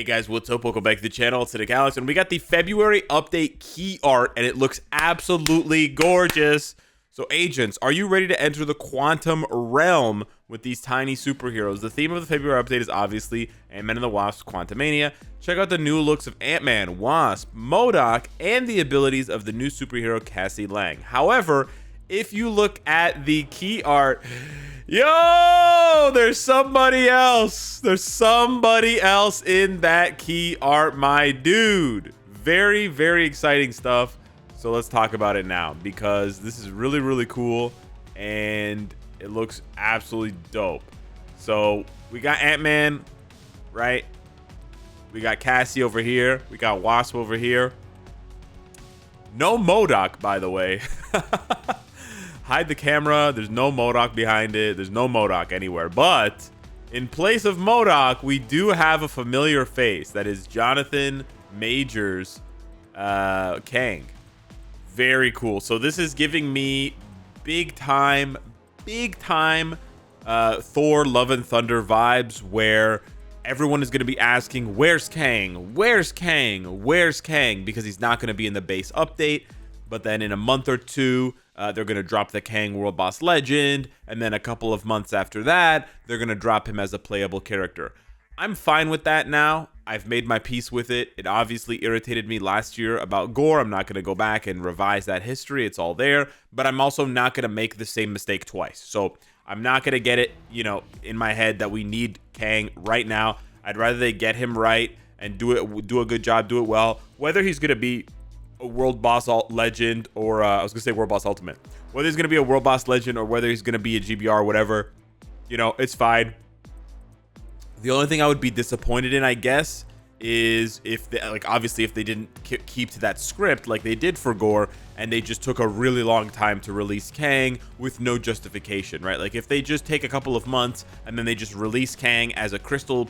Hey guys, what's up? Welcome back to the channel. It's Cynicalex, and we got the February update key art, and it looks absolutely gorgeous. So agents, are you ready to enter the quantum realm with these tiny superheroes? The theme of the February update is obviously Ant-Man and the Wasp: Quantumania. Check out the new looks of Ant-Man, Wasp, MODOK, and the abilities of the new superhero Cassie Lang. However, if you look at the key art, yo, there's somebody else. There's somebody else in that key art, my dude. Very, very exciting stuff. So let's talk about it now, because this is really, really cool and it looks absolutely dope. So we got Ant-Man, right? We got Cassie over here. We got Wasp over here. No MODOK, by the way. Hide the camera. There's no MODOK behind it. There's no MODOK anywhere. But in place of MODOK, we do have a familiar face. That is Jonathan Majors Kang. Very cool. So this is giving me big time Thor Love and Thunder vibes, where everyone is going to be asking, where's Kang? Where's Kang? Where's Kang? Because he's not going to be in the base update. But then in a month or two, they're going to drop the Kang World Boss Legend. And then a couple of months after that, they're going to drop him as a playable character. I'm fine with that now. I've made my peace with it. It obviously irritated me last year about Gore. I'm not going to go back and revise that history. It's all there. But I'm also not going to make the same mistake twice. So I'm not going to get it, in my head that we need Kang right now. I'd rather they get him right and do a good job, do it well. Whether he's going to be a World Boss Legend or I was gonna say World Boss Ultimate, whether he's gonna be a World Boss Legend or whether he's gonna be a GBR or whatever, it's fine. The only thing I would be disappointed in, I guess, is if they, obviously if they didn't keep to that script like they did for Gore, and they just took a really long time to release Kang with no justification, right? Like if they just take a couple of months and then they just release Kang as a crystal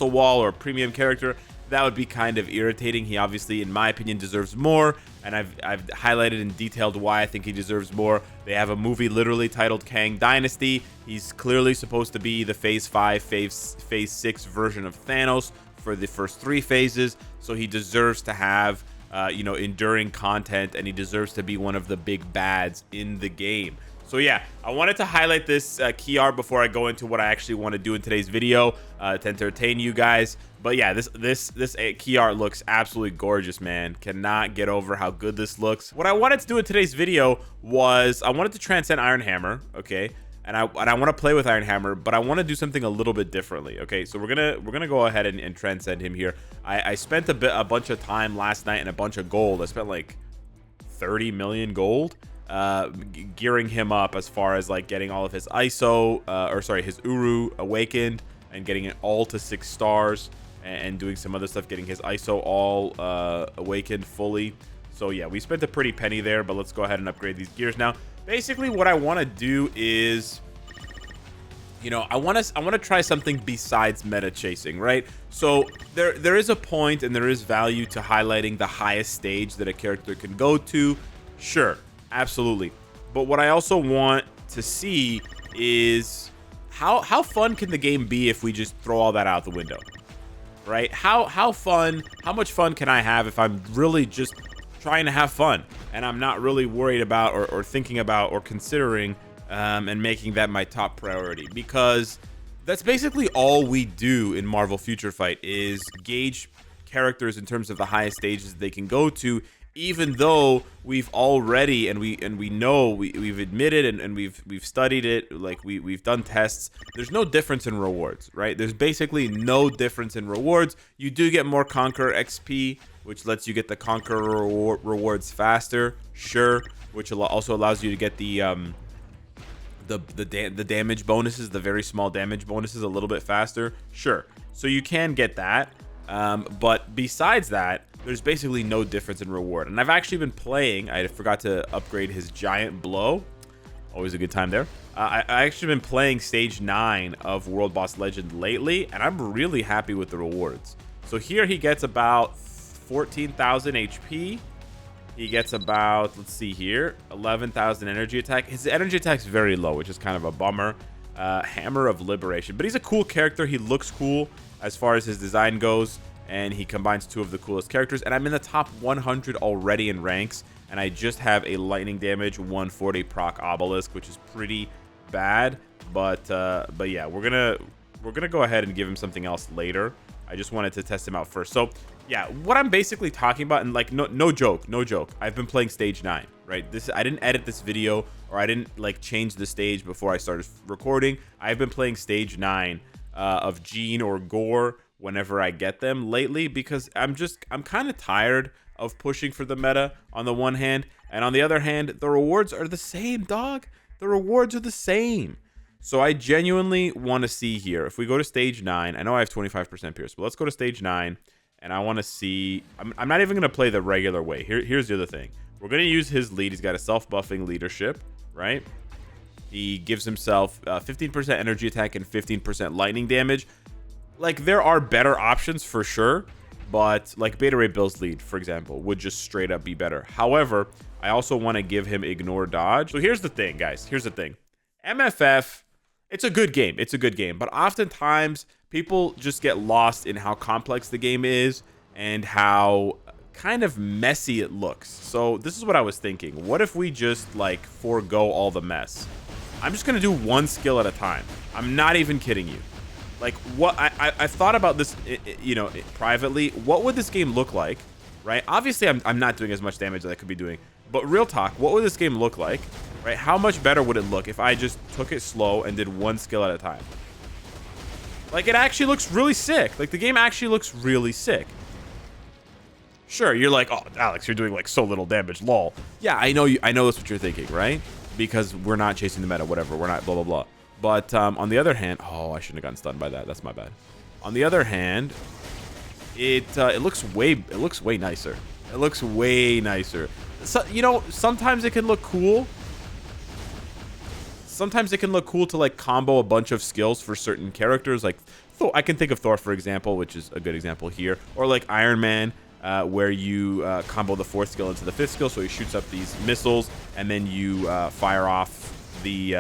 wall or premium character, that would be kind of irritating. He obviously, in my opinion, deserves more, and I've highlighted and detailed why I think he deserves more. They have a movie literally titled Kang Dynasty. He's clearly supposed to be the Phase 5, Phase 6 version of Thanos for the first 3 phases, so he deserves to have enduring content, and he deserves to be one of the big bads in the game. So yeah, I wanted to highlight this key art before I go into what I actually want to do in today's video to entertain you guys. But yeah, this key art looks absolutely gorgeous, man. Cannot get over how good this looks. What I wanted to do in today's video was I wanted to transcend Iron Hammer, okay? And I want to play with Iron Hammer, but I want to do something a little bit differently, okay? So we're gonna go ahead and transcend him here. I spent a bunch of time last night and a bunch of gold. I spent like 30 million gold. Gearing him up as far as like getting all of his his Uru awakened and getting it all to 6 stars, and doing some other stuff, getting his ISO all awakened fully. So yeah, we spent a pretty penny there, but let's go ahead and upgrade these gears now. Basically what I want to do is, I want to try something besides meta chasing, right? So there is a point and there is value to highlighting the highest stage that a character can go to. Sure, absolutely. But what I also want to see is how fun can the game be if we just throw all that out the window, right? How much fun can I have if I'm really just trying to have fun and I'm not really worried about or thinking about or considering and making that my top priority? Because that's basically all we do in Marvel Future Fight, is gauge characters in terms of the highest stages they can go to, even though we've already we've admitted and we've studied it, like we've done tests. There's no difference in rewards, right? There's basically no difference in rewards. You do get more Conqueror XP, which lets you get the Conqueror rewards faster, sure, which also allows you to get the damage bonuses, the very small damage bonuses, a little bit faster, sure. So you can get that, but besides that, there's basically no difference in reward. And I've actually been playing, I forgot to upgrade his giant blow, always a good time there. I actually been playing stage 9 of World Boss Legend lately, and I'm really happy with the rewards. So here he gets about 14,000 HP. He gets about, let's see here, 11,000 energy attack. His energy attack's very low, which is kind of a bummer. Hammer of Liberation, but he's a cool character. He looks cool as far as his design goes, and he combines two of the coolest characters, and I'm in the top 100 already in ranks, and I just have a lightning damage 140 proc obelisk, which is pretty bad. But yeah, we're gonna go ahead and give him something else later. I just wanted to test him out first. So yeah, what I'm basically talking about, and like no joke, I've been playing stage 9, right? I didn't edit this video, or I didn't like change the stage before I started recording. I've been playing stage 9 of Gene or Gore whenever I get them lately, because I'm kind of tired of pushing for the meta on the one hand, and on the other hand, the rewards are the same, dog. The rewards are the same. So I genuinely want to see here, if we go to stage 9, I know I have 25% pierce, but let's go to stage 9, and I want to see, I'm not even going to play the regular way. Here's the other thing. We're going to use his lead. He's got a self-buffing leadership, right? He gives himself 15% energy attack and 15% lightning damage. Like, there are better options for sure, but like Beta Ray Bill's lead, for example, would just straight up be better. However, I also want to give him ignore dodge. So here's the thing, guys. Here's the thing. MFF, it's a good game. It's a good game. But oftentimes, people just get lost in how complex the game is and how kind of messy it looks. So this is what I was thinking. What if we just like forego all the mess? I'm just going to do one skill at a time. I'm not even kidding you. Like, what I've thought about this, you know, privately. What would this game look like, right? Obviously, I'm not doing as much damage as I could be doing. But real talk, what would this game look like, right? How much better would it look if I just took it slow and did one skill at a time? Like, it actually looks really sick. Like, the game actually looks really sick. Sure, you're like, oh, Alex, you're doing like so little damage, lol. Yeah, I know that's what you're thinking, right? Because we're not chasing the meta, whatever. We're not blah blah blah. But on the other hand, oh, I shouldn't have gotten stunned by that. That's my bad. On the other hand, it looks way nicer. It looks way nicer. So, you know, sometimes it can look cool. Sometimes it can look cool to like combo a bunch of skills for certain characters. Like Thor, I can think of Thor, for example, which is a good example here. Or like Iron Man, where you combo the 4th skill into the 5th skill, so he shoots up these missiles, and then you fire off the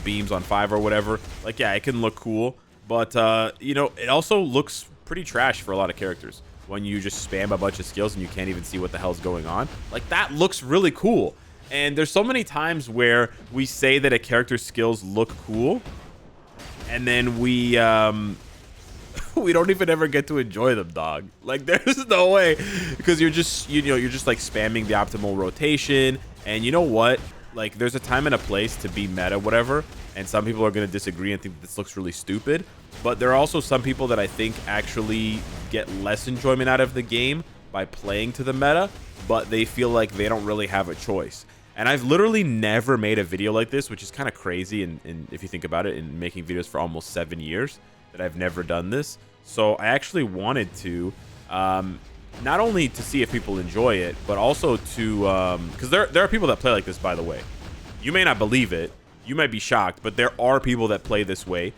beams on 5 or whatever. Like, yeah, it can look cool, but you know, it also looks pretty trash for a lot of characters when you just spam a bunch of skills and you can't even see what the hell's going on. Like, that looks really cool. And there's so many times where we say that a character's skills look cool, and then we we don't even ever get to enjoy them, dog. Like, there's no way, because you're just, you know, you're just like spamming the optimal rotation. And you know what? Like, there's a time and a place to be meta, whatever, and some people are going to disagree and think this looks really stupid. But there are also some people that I think actually get less enjoyment out of the game by playing to the meta, but they feel like they don't really have a choice. And I've literally never made a video like this, which is kind of crazy, and if you think about it, in making videos for almost 7 years, that I've never done this. So I actually wanted to, not only to see if people enjoy it, but also to, because there are people that play like this, by the way. You may not believe it, you might be shocked, but there are people that play this way.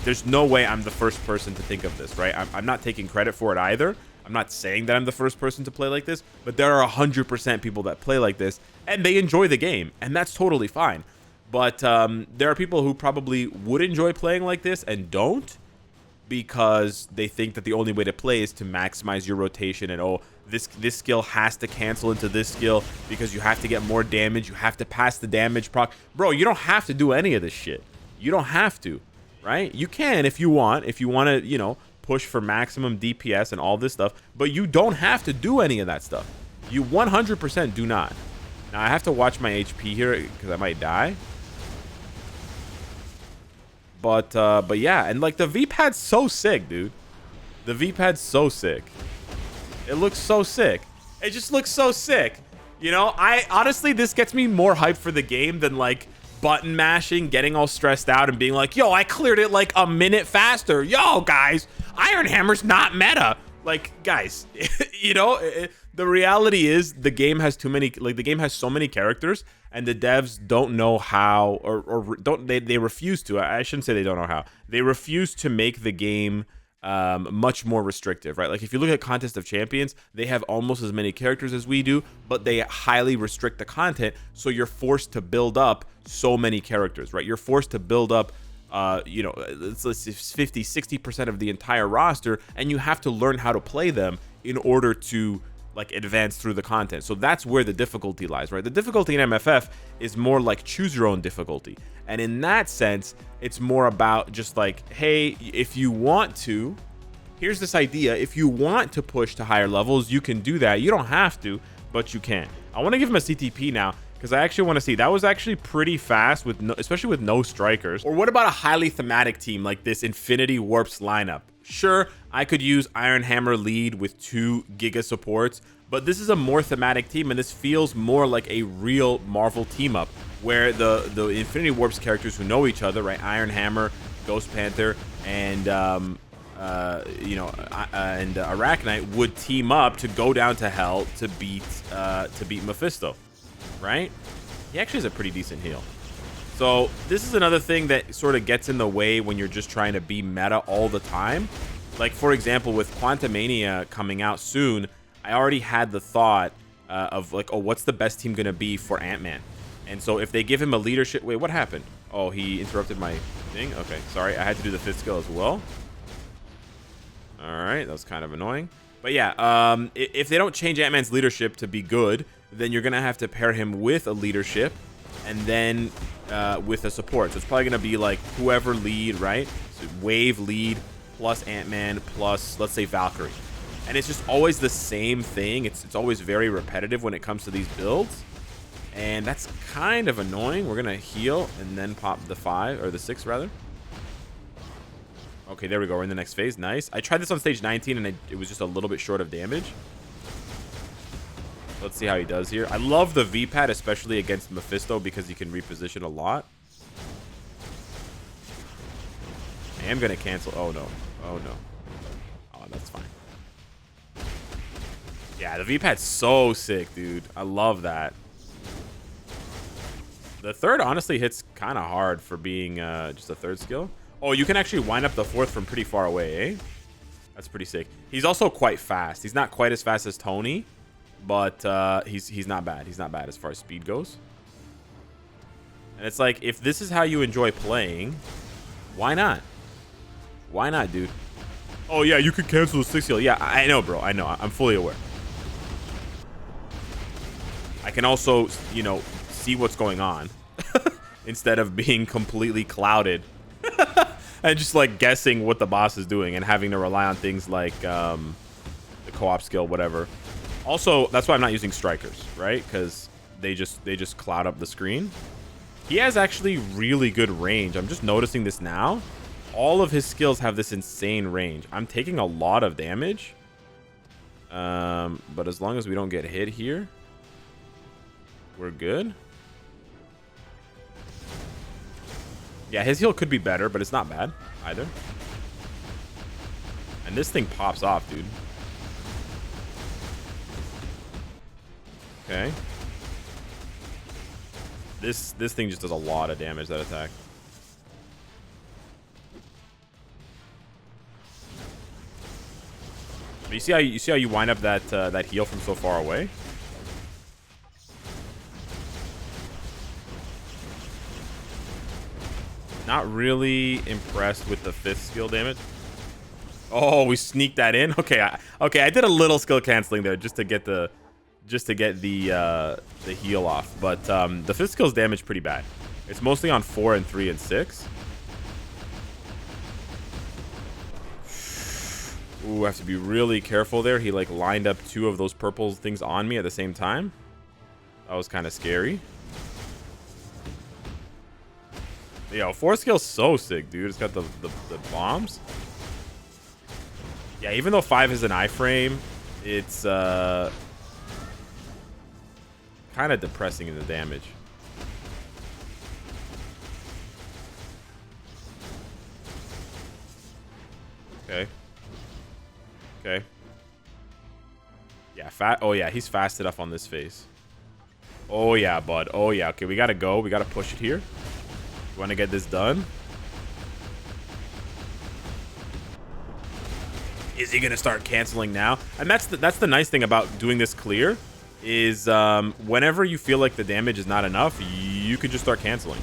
There's no way I'm the first person to think of this, right? I'm not taking credit for it either. I'm not saying that I'm the first person to play like this, but there are 100% people that play like this, and they enjoy the game, and that's totally fine. But there are people who probably would enjoy playing like this and don't, because they think that the only way to play is to maximize your rotation, and oh, this skill has to cancel into this skill because you have to get more damage, you have to pass the damage proc. Bro, you don't have to do any of this shit. You don't have to, right? You can if you want to, you know, push for maximum DPS and all this stuff, but you don't have to do any of that stuff. You 100% do not. Now I have to watch my HP here because I might die. But yeah, and like the V-pad's so sick, dude. The V-pad's so sick. It looks so sick. It just looks so sick. You know, I honestly, this gets me more hyped for the game than like button mashing, getting all stressed out and being like, yo, I cleared it like a minute faster. Yo, guys, Iron Hammer's not meta. Like, guys, you know, the reality is the game has too many, like the game has so many characters, and the devs don't know how, or don't, they refuse to, I shouldn't say they don't know how, they refuse to make the game much more restrictive, right? Like if you look at Contest of Champions, they have almost as many characters as we do, but they highly restrict the content, so you're forced to build up so many characters, right? You're forced to build up you know, let's say 50, 60% of the entire roster, and you have to learn how to play them in order to like advance through the content. So that's where the difficulty lies, right? The difficulty in MFF is more like choose your own difficulty. And in that sense, it's more about just like, hey, if you want to, here's this idea. If you want to push to higher levels, you can do that. You don't have to, but you can. I want to give him a CTP now, because I actually want to see. That was actually pretty fast, with no, especially with no strikers. Or what about a highly thematic team like this Infinity Warps lineup? Sure, I could use Iron Hammer lead with 2 Giga supports, but this is a more thematic team, and this feels more like a real Marvel team up, where the Infinity Warps characters who know each other, right? Iron Hammer, Ghost Panther, and you know, and Arachnite would team up to go down to hell to beat Mephisto, right? He actually has a pretty decent heal. So this is another thing that sort of gets in the way when you're just trying to be meta all the time. Like, for example, with Quantumania coming out soon, I already had the thought of like, oh, what's the best team gonna be for Ant-Man? And so if they give him a leadership, wait, what happened? Oh, he interrupted my thing. Okay, sorry, I had to do the 5th skill as well. All right, that was kind of annoying. But yeah, if they don't change Ant-Man's leadership to be good, then you're gonna have to pair him with a leadership, and then with a support. So it's probably gonna be like whoever lead, right? So Wave lead plus Ant-Man plus, let's say, Valkyrie. And it's just always the same thing. It's always very repetitive when it comes to these builds. And that's kind of annoying. We're gonna heal and then pop the 5, or the 6 rather. Okay, there we go. We're in the next phase. Nice. I tried this on stage 19 and it was just a little bit short of damage. Let's see how he does here. I love the V-pad, especially against Mephisto, because he can reposition a lot. I am going to cancel. Oh, no. Oh, no. Oh, that's fine. Yeah, the V-pad's so sick, dude. I love that. The 3rd honestly hits kind of hard for being just a 3rd skill. Oh, you can actually wind up the 4th from pretty far away, eh? That's pretty sick. He's also quite fast. He's not quite as fast as Tony, but he's not bad. He's not bad as far as speed goes. And it's like, if this is how you enjoy playing, why not? Why not, dude? Oh, yeah, you could cancel the 6 heal. Yeah, I know, bro. I know. I'm fully aware. I can also, you know, see what's going on instead of being completely clouded and just like guessing what the boss is doing and having to rely on things like the co-op skill, whatever. Also, that's why I'm not using strikers, right? Because they just cloud up the screen. He has actually really good range. I'm just noticing this now. All of his skills have this insane range. I'm taking a lot of damage, but as long as we don't get hit here, we're good. Yeah, his heal could be better, but it's not bad either. And this thing pops off, dude. Okay. This thing just does a lot of damage, that attack. But you see how you wind up that that heal from so far away? Not really impressed with the 5th skill damage. Oh, we sneaked that in. Okay, I did a little skill canceling there just to get the heal off. But the 5th skill's damage pretty bad. It's mostly on 4 and 3 and 6. Ooh, I have to be really careful there. He like lined up 2 of those purple things on me at the same time. That was kind of scary. Yo, 4 skill's so sick, dude. It's got the bombs. Yeah, even though 5 is an iframe, it's kind of depressing in the damage. Okay. Okay. Yeah, oh yeah, he's fast enough on this phase. Oh yeah, bud. Oh yeah. Okay, we gotta go. We gotta push it here. We want to get this done. Is he gonna start canceling now? And that's the nice thing about doing this clear, is whenever you feel like the damage is not enough, you can just start canceling,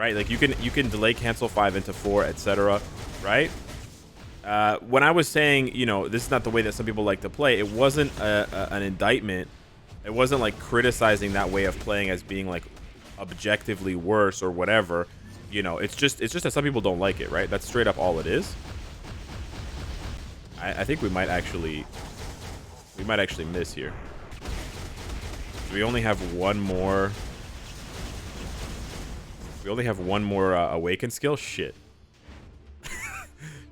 right? Like you can delay cancel 5 into 4, etc., right? When I was saying, you know, this is not the way that some people like to play, it wasn't an indictment. It wasn't like criticizing that way of playing as being like objectively worse or whatever. You know, it's just that some people don't like it, right? That's straight up all it is. I think we might actually miss here. We only have one more. We only have one more awaken skill. Shit.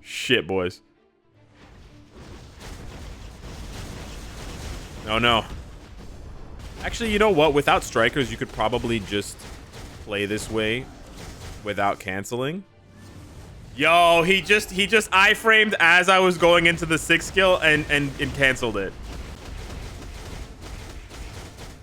Shit, boys. Oh no. Actually, you know what? Without strikers, you could probably just play this way without canceling. Yo, he just iframed as I was going into the 6 skill and canceled it.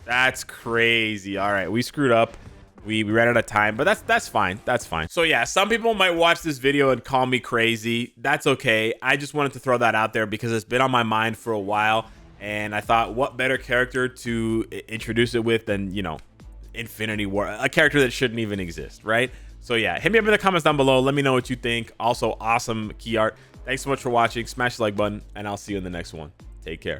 That's crazy. All right, we screwed up. We ran out of time, but that's fine. That's fine. So yeah, some people might watch this video and call me crazy. That's okay. I just wanted to throw that out there because it's been on my mind for a while. And I thought, what better character to introduce it with than, you know, Infinity War, a character that shouldn't even exist, right? So yeah, hit me up in the comments down below. Let me know what you think. Also, awesome key art. Thanks so much for watching. Smash the like button, and I'll see you in the next one. Take care.